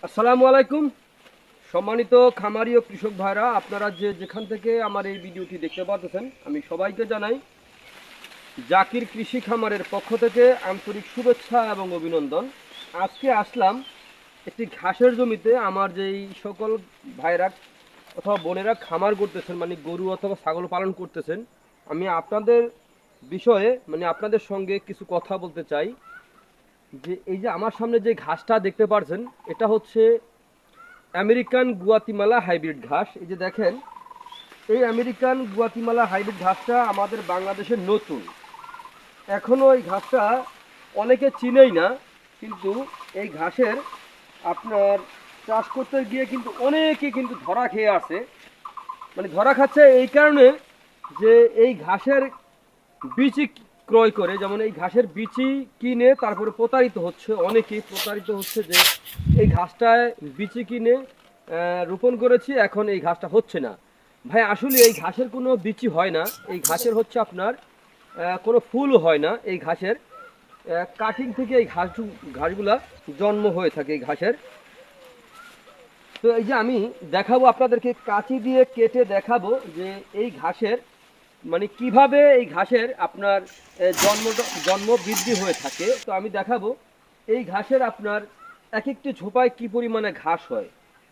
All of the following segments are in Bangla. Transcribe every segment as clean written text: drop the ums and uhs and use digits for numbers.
আসসালামু আলাইকুম। সম্মানিত খামারি ও কৃষক ভাইরা, আপনারা যেখান থেকে আমার এই ভিডিওটি দেখতে পাচ্ছেন, আমি সবাইকে জানাই জাকির কৃষি খামারের পক্ষ থেকে আন্তরিক শুভেচ্ছা এবং অভিনন্দন। আজকে আসলাম একটি ঘাসের জমিতে। আমার যেই সকল ভাইরা অথবা বোনেরা খামার করতেছেন, মানে গরু অথবা ছাগল পালন করতেছেন, আমি আপনাদের বিষয়ে আপনাদের সঙ্গে কিছু কথা বলতে চাই। যে এই যে আমার সামনে যে ঘাসটা দেখতে পাচ্ছেন, এটা হচ্ছে আমেরিকান গুয়াতিমালা হাইব্রিড ঘাস। এই যে দেখেন, এই আমেরিকান গুয়াতিমালা হাইব্রিড ঘাসটা আমাদের বাংলাদেশের নতুন। এখনও এই ঘাসটা অনেকে চিনেই না, কিন্তু এই ঘাসের আপনার চাষ করতে গিয়ে কিন্তু অনেকে কিন্তু ধরা খেয়ে আছে। মানে ধরা খাচ্ছে এই কারণে যে এই ঘাসের বীচি ক্রয় করে, যেমন এই ঘাসের বীচি কিনে তারপরে প্রতারিত হচ্ছে, অনেকেই প্রতারিত হচ্ছে যে এই ঘাসটায় বীচি কিনে রোপণ করেছি, এখন এই ঘাসটা হচ্ছে না। ভাই আসলে এই ঘাসের কোনো বীচি হয় না, এই ঘাসের হচ্ছে আপনার কোনো ফুল হয় না। এই ঘাসের কাটিং থেকে এই ঘাসগুলা জন্ম হয়ে থাকে এই ঘাসের। তো এই যে আমি দেখাবো আপনাদেরকে, কাঁচি দিয়ে কেটে দেখাবো যে এই ঘাসের মানে কিভাবে এই ঘাসের আপনার জন্ম জন্ম বৃদ্ধি হয়ে থাকে। তো আমি দেখাবো এই ঘাসের আপনার এক একটি ঝোপায় কি পরিমাণে ঘাস হয়।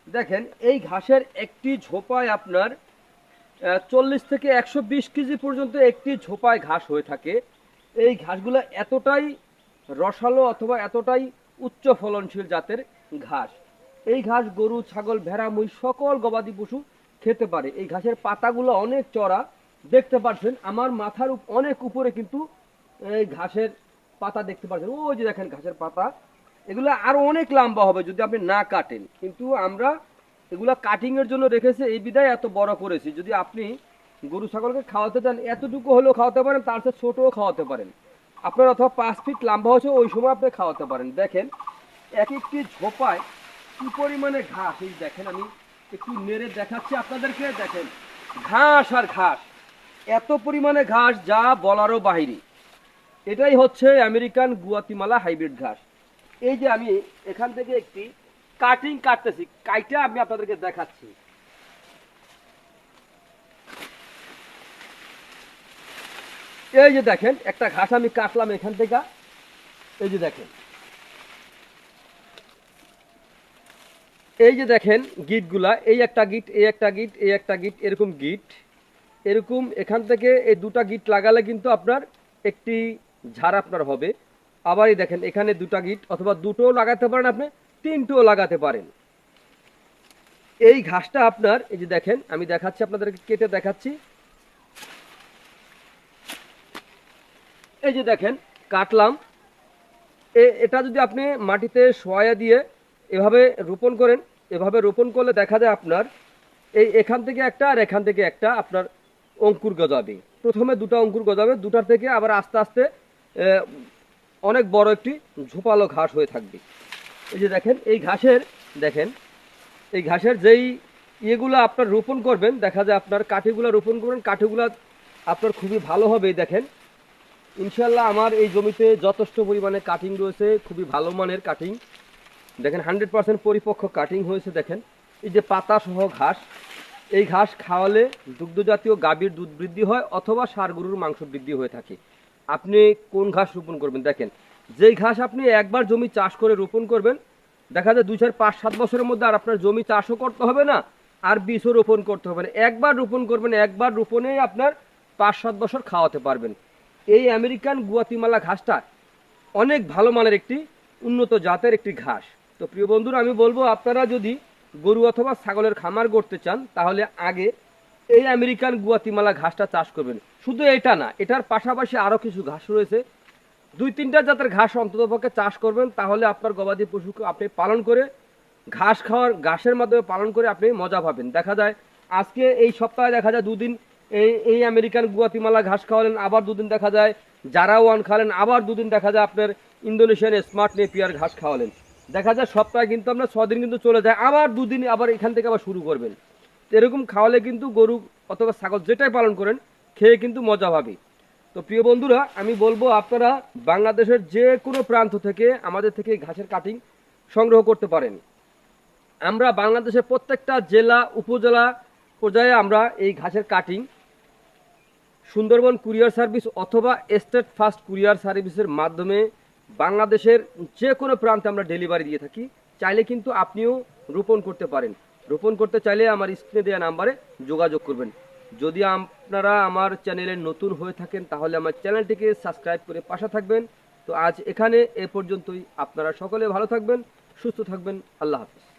দেখেন, এই ঘাসের একটি ঝোপায় আপনার 40 থেকে 120 কেজি পর্যন্ত একটি ঝোপায় ঘাস হয়ে থাকে। এই ঘাসগুলো এতটাই রসালো অথবা এতটাই উচ্চ ফলনশীল জাতের ঘাস। এই ঘাস গরু, ছাগল, ভেড়া, মহিষ সকল গবাদি পশু খেতে পারে। এই ঘাসের পাতাগুলো অনেক চড়া, দেখতে পাচ্ছেন আমার মাথার অনেক উপরে কিন্তু এই ঘাসের পাতা দেখতে পাচ্ছেন। ওই যে দেখেন ঘাসের পাতা, এগুলো আরো অনেক লম্বা হবে যদি আপনি না কাটেন, কিন্তু আমরা এগুলা কাটিং এর জন্য রেখেছি, এই বিধায় এত বড় করেছি। যদি আপনি গরু ছাগলকে খাওয়াতে চান, এতটুকু হলেও খাওয়াতে পারেন, তার চেয়ে ছোটও খাওয়াতে পারেন আপনার, অথবা 5 ফিট লম্বা হচ্ছে ওই সময় আপনি খাওয়াতে পারেন। দেখেন এক একটি ঝোপায় কি পরিমাণে ঘাস। এই দেখেন, আমি একটু নেড়ে দেখাচ্ছি আপনাদেরকে। দেখেন ঘাস আর ঘাস, এত পরিমাণে ঘাস যা বলারও বাহিরে। এটাই হচ্ছে আমেরিকান গুয়াতিমালা হাইব্রিড ঘাস। এই যে আমি এখান থেকে একটি কাটিং কাটতেছি, কাইটা আমি আপনাদেরকে দেখাচ্ছি। এই যে দেখেন একটা ঘাস আমি কাটলাম এখান থেকে। এই যে দেখেন, এই যে দেখেন গিটগুলা, এই একটা গিট, এই একটা গিট, এই একটা গিট, এরকম গিট, এরকম এখান থেকে এই দুটা গিট লাগালে কিন্তু আপনার একটি ঝাড় আপনার হবে। আবার এই দেখেন এখানে দুটা গিট, অথবা দুটোও লাগাতে পারেন, আপনি তিনটোও লাগাতে পারেন। এই ঘাসটা আপনার, এই যে দেখেন আমি দেখাচ্ছি আপনাদেরকে, কেটে দেখাচ্ছি। এই যে দেখেন কাটলাম। এটা যদি আপনি মাটিতে শোয়া দিয়ে এভাবে রোপণ করেন, এভাবে রোপণ করলে দেখা যায় আপনার এই এখান থেকে একটা আর এখান থেকে একটা আপনার অঙ্কুর গজাবে। প্রথমে দুটো অঙ্কুর গজাবে, দুটার থেকে আবার আস্তে আস্তে আহ, অনেক বড় একটি ঝোপালো ঘাস হয়ে থাকবে। এই যে দেখেন এই ঘাসের, দেখেন এই ঘাসের যেই ইয়েগুলো আপনার রোপণ করবেন, দেখা যায় আপনার কাঠিগুলো রোপণ করবেন, কাঠিগুলো আপনার খুবই ভালো হবে। দেখেন ইনশাল্লাহ আমার এই জমিতে যথেষ্ট পরিমাণে কাটিং রয়েছে, খুবই ভালো মানের কাটিং। দেখেন 100% পরিপক্ক কাটিং হয়েছে। দেখেন এই যে পাতা সহ ঘাস, এই ঘাস খাওয়ালে দুগ্ধজাতীয় গাভীর দুধ বৃদ্ধি হয় অথবা ষাঁড় গরুর মাংস বৃদ্ধি হয়ে থাকে। আপনি কোন ঘাস রোপণ করবেন, দেখেন যেই ঘাস আপনি একবার জমি চাষ করে রোপণ করবেন, দেখা যায় 2 4 5 7 বছরের মধ্যে আর আপনার জমি চাষও করতে হবে না, আর বীজও রোপণ করতে হবে না। একবার রোপণ করবেন, একবার রোপণেই আপনার 5 7 বছর খাওয়াতে পারবেন। এই আমেরিকান গুয়াতিমালা ঘাসটা অনেক ভালো মানের একটি উন্নত জাতের একটি ঘাস। তো প্রিয় বন্ধুরা, আমি বলবো আপনারা যদি গরু অথবা ছাগলের খামার করতে চান, তাহলে আগে এই আমেরিকান গুয়াতিমালা ঘাসটা চাষ করবেন। শুধু এটা না, এটার পাশাপাশি আরও কিছু ঘাস রয়েছে, 2 3টা জাতের ঘাস অন্ততপক্ষে চাষ করবেন, তাহলে আপনার গবাদি পশুকে আপনি পালন করে ঘাসের মাধ্যমে পালন করে আপনি মজা পাবেন। দেখা যায় আজকে এই সপ্তাহে দেখা যায় 2 দিন এই আমেরিকান গুয়াতিমালা ঘাস খাওয়ালেন, আবার 2 দিন দেখা যায় জারা ওয়ান খাওয়ালেন, আবার 2 দিন দেখা যায় আপনার ইন্দোনেশিয়ান স্মার্ট নেপিয়ার ঘাস খাওয়ালেন। দেখা যায় সপ্তাহে কিন্তু আপনার 6 দিন কিন্তু চলে যায়, আবার 2 দিন আবার এখান থেকে আবার শুরু করবেন। এরকম খাওয়ালে কিন্তু গরু অথবা ছাগল যেটাই পালন করেন খেয়ে কিন্তু মজা পাবে। তো প্রিয় বন্ধুরা, আমি বলবো আপনারা বাংলাদেশের যে কোনো প্রান্ত থেকে আমাদের থেকে ঘাসের কাটিং সংগ্রহ করতে পারেন। আমরা বাংলাদেশের প্রত্যেকটা জেলা উপজেলা পর্যায়ে আমরা এই ঘাসের কাটিং সুন্দরবন কুরিয়ার সার্ভিস অথবা স্টেট ফাস্ট কুরিয়ার সার্ভিসের মাধ্যমে বাংলাদেশের যে কোনো প্রান্তে আমরা ডেলিভারি দিয়ে থাকি। চাইলে কিন্তু আপনিও রোপণ করতে পারেন। রোপণ করতে চাইলে আমার স্ক্রিনে দেওয়া নাম্বারে যোগাযোগ করবেন। যদি আপনারা আমার চ্যানেলে নতুন হয়ে থাকেন তাহলে আমার চ্যানেলটিকে সাবস্ক্রাইব করে পাশে থাকবেন। তো আজ এখানে এ পর্যন্তই। আপনারা সকলে ভালো থাকবেন, সুস্থ থাকবেন। আল্লাহ হাফেজ।